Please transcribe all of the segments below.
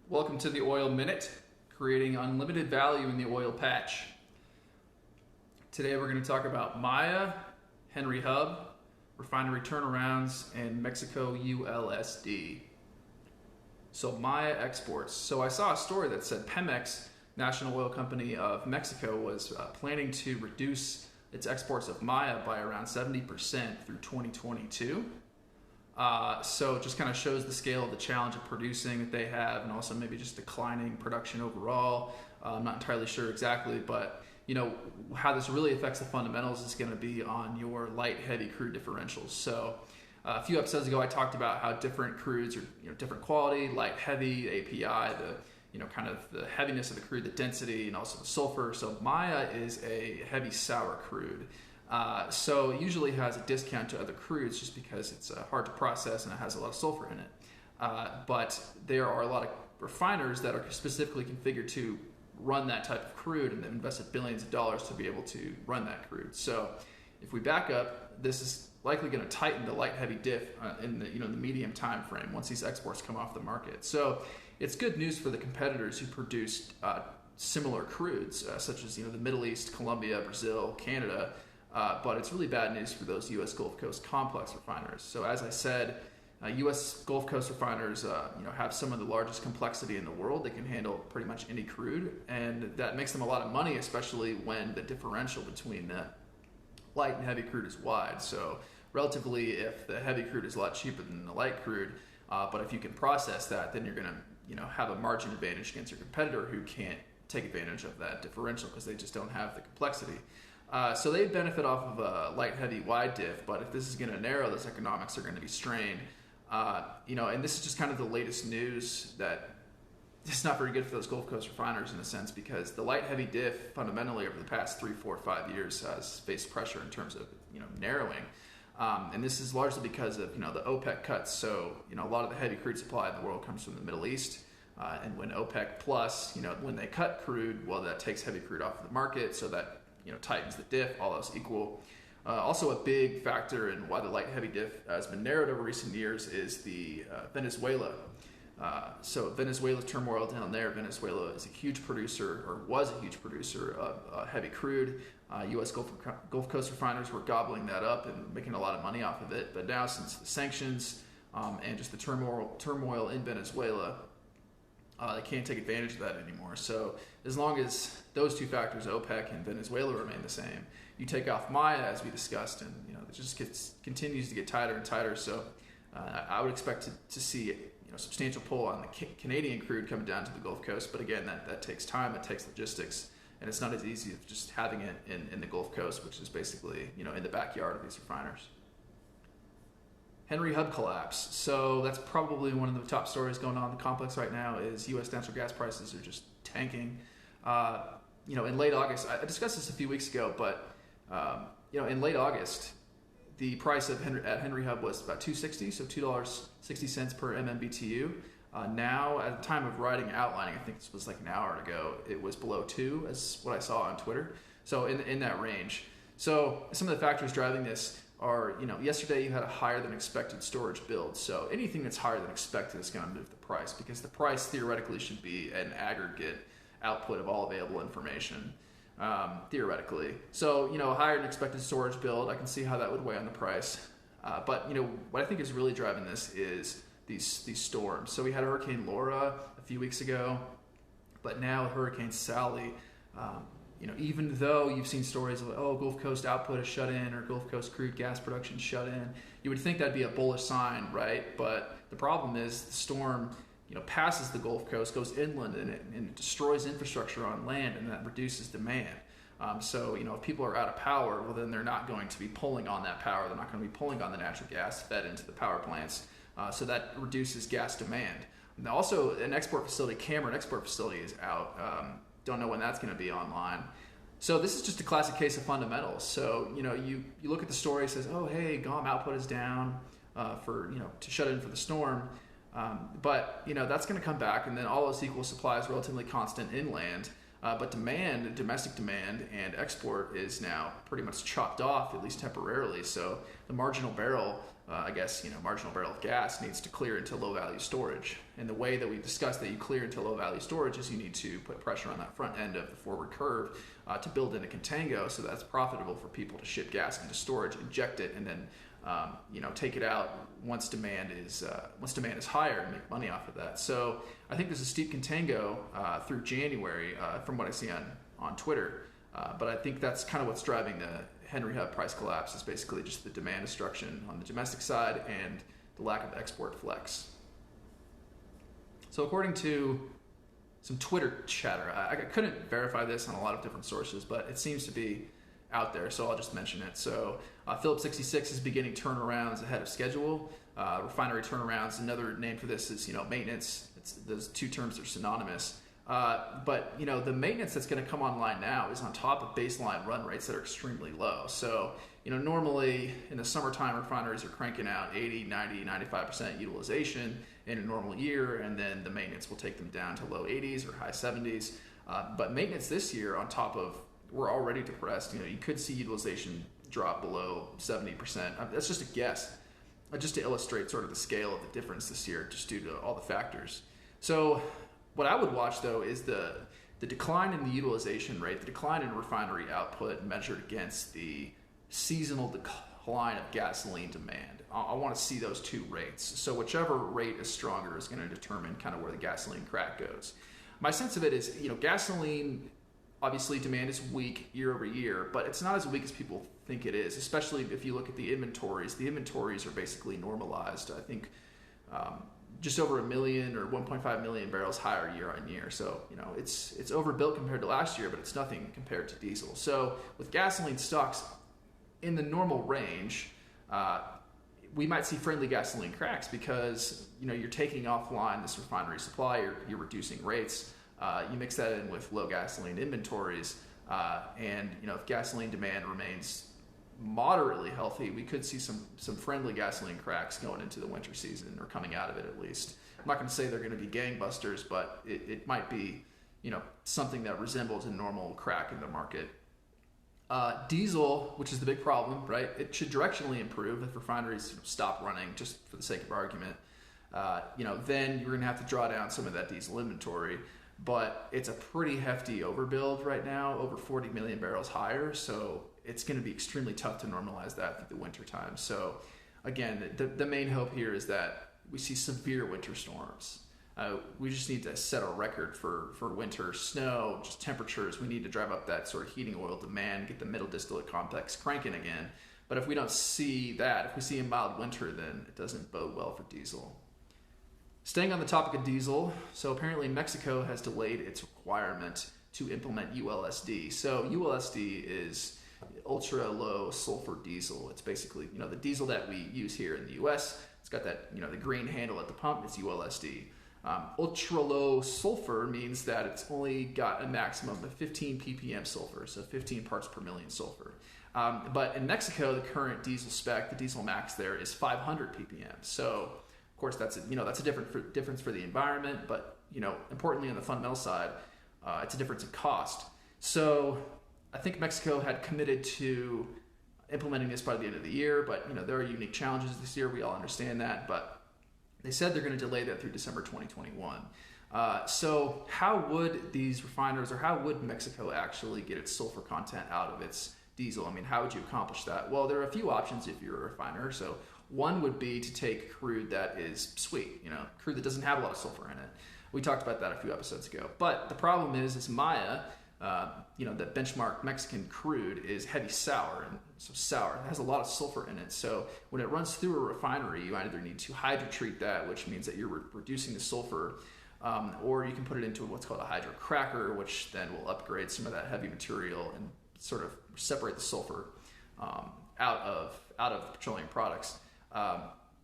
Welcome to the Oil Minute, creating unlimited value in the oil patch. Today we're going to talk about Maya, Henry Hub, refinery turnarounds, and Mexico ULSD. So Maya exports. So I saw a story that said Pemex, National Oil Company of Mexico, was planning to reduce its exports of Maya by around 70% through 2022. So it just kind of shows the scale of the challenge of producing that they have, and also maybe just declining production overall. I'm not entirely sure exactly, but how this really affects the fundamentals is going to be on your light heavy crude differentials. So a few episodes ago I talked about how different crudes are different quality, light heavy, API, the kind of the heaviness of the crude, the density, and also the sulfur. So Maya is a heavy sour crude. So it usually has a discount to other crudes just because it's hard to process and it has a lot of sulfur in it. But there are a lot of refiners that are specifically configured to run that type of crude, and they've invested billions of dollars to be able to run that crude. So if we back up, this is likely going to tighten the light heavy diff in the medium time frame once these exports come off the market. So it's good news for the competitors who produced similar crudes, such as the Middle East, Colombia, Brazil, Canada. But it's really bad news for those U.S. Gulf Coast complex refiners. So as I said, U.S. Gulf Coast refiners have some of the largest complexity in the world. They can handle pretty much any crude, and that makes them a lot of money, especially when the differential between the light and heavy crude is wide. So relatively, if the heavy crude is a lot cheaper than the light crude, but if you can process that, then you're going to have a margin advantage against your competitor who can't take advantage of that differential because they just don't have the complexity. So they benefit off of a light, heavy, wide diff, but if this is going to narrow, those economics are going to be strained. And this is just kind of the latest news that it's not very good for those Gulf Coast refiners in a sense, because the light, heavy diff fundamentally over the past 3, 4, 5 years has faced pressure in terms of narrowing. And this is largely because of the OPEC cuts. So a lot of the heavy crude supply in the world comes from the Middle East. And when OPEC plus, when they cut crude, well, that takes heavy crude off of the market, so that tightens the diff, all else equal. Also, a big factor in why the light heavy diff has been narrowed over recent years is the Venezuela. So Venezuela's turmoil down there. Venezuela is a huge producer, or was a huge producer of heavy crude. U.S. Gulf Coast refiners were gobbling that up and making a lot of money off of it. But now, since the sanctions and just the turmoil in Venezuela, they can't take advantage of that anymore. So as long as those two factors, OPEC and Venezuela, remain the same, you take off Maya, as we discussed, and it just continues to get tighter and tighter. So I would expect to see substantial pull on the Canadian crude coming down to the Gulf Coast. But again, that takes time, it takes logistics, and it's not as easy as just having it in the Gulf Coast, which is basically in the backyard of these refiners. Henry Hub collapse. So that's probably one of the top stories going on in the complex right now is U.S. natural gas prices are just tanking. In late August, I discussed this a few weeks ago, but in late August, the price at Henry Hub was about $2.60, so $2.60 per MMBTU. Now, at the time of writing outlining, I think this was like an hour ago, it was below 2, as what I saw on Twitter. So in that range. So some of the factors driving this are, yesterday you had a higher than expected storage build. So anything that's higher than expected is going to move the price, because the price theoretically should be an aggregate output of all available information, theoretically. So, a higher than expected storage build, I can see how that would weigh on the price. But what I think is really driving this is these storms. So we had Hurricane Laura a few weeks ago, but now Hurricane Sally, even though you've seen stories of, Gulf Coast output is shut in or Gulf Coast crude gas production shut in, you would think that'd be a bullish sign, right? But the problem is the storm, passes the Gulf Coast, goes inland, and it destroys infrastructure on land, and that reduces demand. So if people are out of power, well, then they're not going to be pulling on that power. They're not going to be pulling on the natural gas fed into the power plants. So that reduces gas demand. And also, an export facility, Cameron export facility, is out. Don't know when that's going to be online. So this is just a classic case of fundamentals. So you look at the story, it says, hey, GOM output is down to shut in for the storm. But that's going to come back, and then all else equal, supply is relatively constant inland. But demand, domestic demand and export is now pretty much chopped off, at least temporarily. So the marginal barrel, marginal barrel of gas needs to clear into low value storage. And the way that we've discussed that you clear into low value storage is you need to put pressure on that front end of the forward curve to build in a contango, so that's profitable for people to ship gas into storage, inject it, and then take it out once demand is higher and make money off of that. So I think there's a steep contango through January from what I see on Twitter. But I think that's kind of what's driving the Henry Hub price collapse, is basically just the demand destruction on the domestic side and the lack of export flex. So according to some Twitter chatter, I couldn't verify this on a lot of different sources, but it seems to be out there, so I'll just mention it. So Phillips 66 is beginning turnarounds ahead of schedule. Refinery turnarounds, another name for this is maintenance. Those two terms are synonymous. But the maintenance that's going to come online now is on top of baseline run rates that are extremely low. So normally in the summertime, refineries are cranking out 80, 90, 95% utilization in a normal year, and then the maintenance will take them down to low 80s or high 70s. But maintenance this year, on top of, we're already depressed. You could see utilization drop below 70%. That's just a guess, just to illustrate sort of the scale of the difference this year, just due to all the factors. So what I would watch, though, is the decline in the utilization rate, the decline in refinery output measured against the seasonal decline of gasoline demand. I want to see those two rates. So whichever rate is stronger is going to determine kind of where the gasoline crack goes. My sense of it is, gasoline, obviously demand is weak year over year, but it's not as weak as people think it is, especially if you look at the inventories. The inventories are basically normalized. I think just over 1 million or 1.5 million barrels higher year on year. So, it's overbuilt compared to last year, but it's nothing compared to diesel. So with gasoline stocks in the normal range, we might see friendly gasoline cracks because, you're taking offline this refinery supply, you're reducing rates. You mix that in with low gasoline inventories, and if gasoline demand remains moderately healthy, we could see some friendly gasoline cracks going into the winter season, or coming out of it at least. I'm not going to say they're going to be gangbusters, but it might be something that resembles a normal crack in the market. Diesel, which is the big problem, right? It should directionally improve if refineries stop running, just for the sake of argument. Then you're going to have to draw down some of that diesel inventory. But it's a pretty hefty overbuild right now, over 40 million barrels higher. So it's going to be extremely tough to normalize that through the winter time. So again, the main hope here is that we see severe winter storms. We just need to set a record for winter snow, just temperatures. We need to drive up that sort of heating oil demand, get the middle distillate complex cranking again. But if we don't see that, if we see a mild winter, then it doesn't bode well for diesel. Staying on the topic of diesel, so apparently Mexico has delayed its requirement to implement ULSD. So ULSD is ultra low sulfur diesel. It's basically, the diesel that we use here in the US. It's got that, the green handle at the pump. It's ULSD. Ultra low sulfur means that it's only got a maximum of 15 ppm sulfur, so 15 parts per million sulfur. But in Mexico, the current diesel spec, the diesel max there, is 500 ppm. So of course, that's a difference for the environment, but importantly on the fundamental side, it's a difference in cost. So I think Mexico had committed to implementing this by the end of the year, but there are unique challenges this year. We all understand that, but they said they're going to delay that through December 2021. So how would these refiners, or how would Mexico actually get its sulfur content out of its diesel? How would you accomplish that? Well, there are a few options if you're a refiner. So one would be to take crude that is sweet, crude that doesn't have a lot of sulfur in it. We talked about that a few episodes ago. But the problem is Maya, the benchmark Mexican crude is heavy sour. And so sour, it has a lot of sulfur in it. So when it runs through a refinery, you either need to hydrotreat that, which means that you're reducing the sulfur, or you can put it into what's called a hydrocracker, which then will upgrade some of that heavy material and sort of separate the sulfur out of the petroleum products.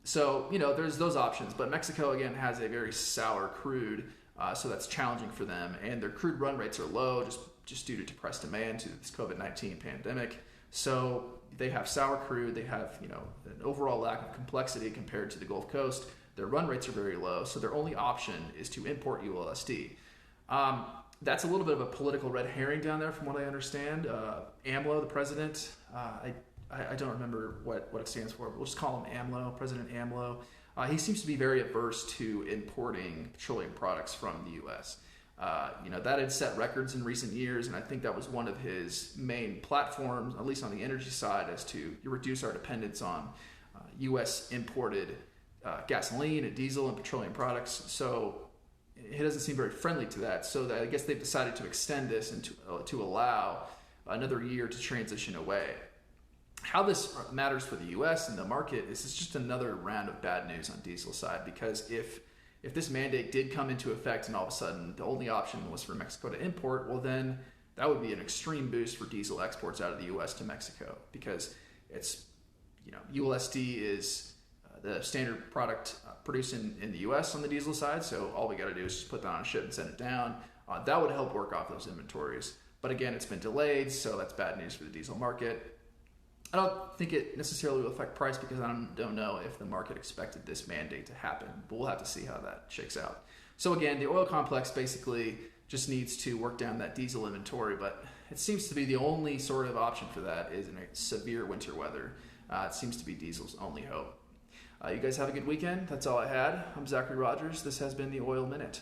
So there's those options, but Mexico again has a very sour crude, so that's challenging for them, and their crude run rates are low just due to depressed demand to this COVID-19 pandemic. So they have sour crude, they have an overall lack of complexity compared to the Gulf Coast. Their run rates are very low, so their only option is to import ULSD. That's a little bit of a political red herring down there, from what I understand. AMLO, the president, I don't remember what it stands for, but we'll just call him AMLO, President AMLO. He seems to be very averse to importing petroleum products from the U.S. That had set records in recent years, and I think that was one of his main platforms, at least on the energy side, as to reduce our dependence on U.S. imported gasoline and diesel and petroleum products. So he doesn't seem very friendly to that. So I guess they've decided to extend this and to allow another year to transition away. How this matters for the U.S. and the market is it's just another round of bad news on diesel side, because if this mandate did come into effect and all of a sudden the only option was for Mexico to import, well then that would be an extreme boost for diesel exports out of the U.S. to Mexico, because it's, ULSD is the standard product produced in the U.S. on the diesel side, so all we got to do is just put that on a ship and send it down. That would help work off those inventories. But again, it's been delayed, so that's bad news for the diesel market. I don't think it necessarily will affect price, because I don't know if the market expected this mandate to happen, but we'll have to see how that shakes out. So again, the oil complex basically just needs to work down that diesel inventory, but it seems to be the only sort of option for that is in a severe winter weather. It seems to be diesel's only hope. You guys have a good weekend. That's all I had. I'm Zachary Rogers. This has been the Oil Minute.